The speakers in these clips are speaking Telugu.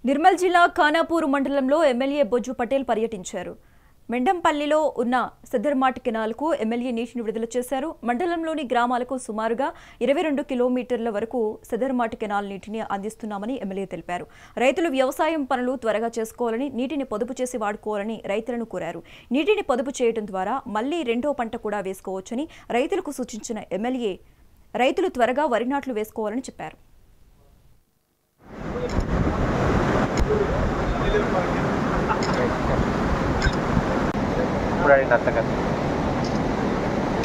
నిర్మల్ జిల్లా ఖానాపూర్ మండలంలో ఎమ్మెల్యే బొజ్జు పటేల్ పర్యటించారు. మెండంపల్లిలో ఉన్న సిద్దర్మాట్ కెనాల్కు ఎమ్మెల్యే నీటిని విడుదల చేశారు. మండలంలోని గ్రామాలకు సుమారుగా 22 కిలోమీటర్ల వరకు సిద్దర్మాట్ కెనాల్ నీటిని అందిస్తున్నామని ఎమ్మెల్యే తెలిపారు. రైతులు వ్యవసాయం పనులు త్వరగా చేసుకోవాలని, నీటిని పొదుపు చేసి వాడుకోవాలని రైతులను కోరారు. నీటిని పొదుపు చేయడం ద్వారా మళ్లీ రెండో పంట కూడా వేసుకోవచ్చని రైతులకు సూచించిన ఎమ్మెల్యే రైతులు త్వరగా వరి నాట్లు వేసుకోవాలని చెప్పారు.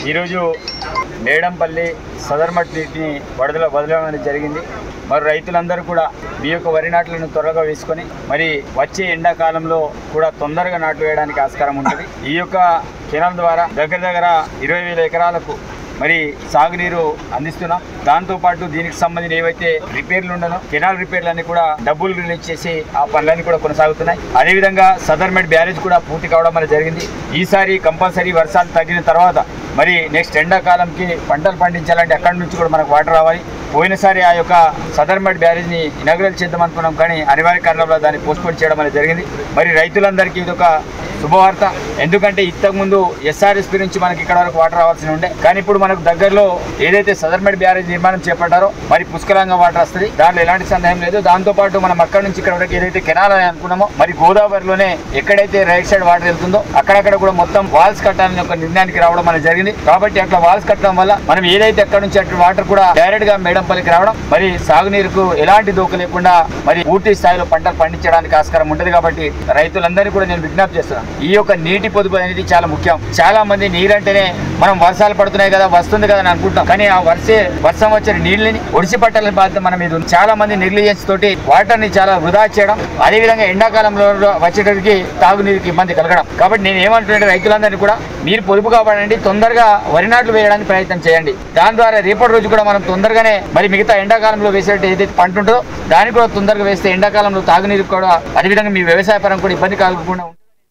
ఈరోజు మేడంపల్లి సదర్మట్ నీటిని వదలడం జరిగింది. మరి రైతులందరూ కూడా మీ యొక్క వరి నాట్లను త్వరగా వేసుకొని మరి వచ్చే ఎండాకాలంలో కూడా తొందరగా నాట్లు వేయడానికి ఆస్కారం ఉంటుంది. ఈ యొక్క కెనాల్ ద్వారా దగ్గర 20,000 ఎకరాలకు మరి సాగునీరు అందిస్తున్నాం. దాంతోపాటు దీనికి సంబంధించిన ఏవైతే రిపేర్లు ఉండనో కెనాల్ రిపేర్లన్నీ కూడా డబ్బులు రిలీజ్ చేసి ఆ పనులన్నీ కూడా కొనసాగుతున్నాయి. అదేవిధంగా సదర్మట్ బ్యారేజ్ కూడా పూర్తి కావడం అనేది జరిగింది. ఈసారి కంపల్సరీ వర్షాలు తగ్గిన తర్వాత మరి నెక్స్ట్ ఎండాకాలంకి పంటలు పండించాలంటే అక్కడి నుంచి కూడా మనకు వాటర్ రావాలి. పోయినసారి ఆ యొక్క సదర్మట్ బ్యారేజ్ని ఇనాగ్రేట్ చేద్దాం అనుకున్నాం, కానీ అనివార్య కారణంలో దాన్ని పోస్ట్పోన్ చేయడం అనేది జరిగింది. మరి రైతులందరికీ ఇది ఒక శుభవార్త. ఎందుకంటే ఇంతకుముందు ఎస్ఆర్ఎస్పీ నుంచి మనకి ఇక్కడ వరకు వాటర్ రావాల్సి ఉండే, కానీ ఇప్పుడు మనకు దగ్గరలో ఏదైతే సదర్మట్ బ్యారేజ్ నిర్మాణం చేపట్టారో మరి పుష్కలంగా వాటర్ వస్తుంది, దాంట్లో ఎలాంటి సందేహం లేదు. దాంతోపాటు మనం అక్కడ నుంచి ఇక్కడ వరకు ఏదైతే కెనాల్ అని అనుకున్నామో మరి గోదావరిలోనే ఎక్కడైతే రైట్ సైడ్ వాటర్ వెళ్తుందో అక్కడక్కడ కూడా మొత్తం వాల్స్ కట్టాలని ఒక నిర్ణయానికి రావడం అనేది జరిగింది. కాబట్టి అట్లా వాల్స్ కట్టడం వల్ల మనం ఏదైతే అక్కడ నుంచి అటు వాటర్ కూడా డైరెక్ట్ గా మేడంపల్లికి రావడం, మరి సాగునీరుకు ఎలాంటి దోఖ లేకుండా మరి పూర్తి స్థాయిలో పంటలు పండించడానికి ఆస్కారం ఉంటుంది. కాబట్టి రైతులందరినీ కూడా నేను విజ్ఞప్తి చేస్తున్నాను, ఈ యొక్క నీటి పొదుపు అనేది చాలా ముఖ్యం. చాలా మంది నీరంటేనే మనం వర్షాలు పడుతున్నాయి కదా వస్తుంది కదా అని అనుకుంటాం, కానీ ఆ వర్షం వచ్చిన నీళ్ళని ఒడిసి పట్టాలని బాధ్యత మన మీద ఉంది. చాలా మంది నెగ్లిజెన్స్ తోటి వాటర్ ని చాలా వృధా చేయడం, అదేవిధంగా ఎండాకాలంలో వచ్చేటప్పటికి తాగునీరుకి ఇబ్బంది కలగడం. కాబట్టి నేను ఏమంటున్నాను, రైతులందరినీ కూడా మీరు పొదుపు కాపాడండి, తొందరగా వరి నాట్లు వేయడానికి ప్రయత్నం చేయండి. దాని ద్వారా రేపటి రోజు కూడా మనం తొందరగానే మరి మిగతా ఎండాకాలంలో వేసేటట్టు ఏదైతే పంట ఉంటుందో దాన్ని కూడా తొందరగా వేస్తే ఎండాకాలంలో తాగునీరు కూడా అదేవిధంగా మీ వ్యవసాయ పరం కూడా ఇబ్బంది కలగకుండా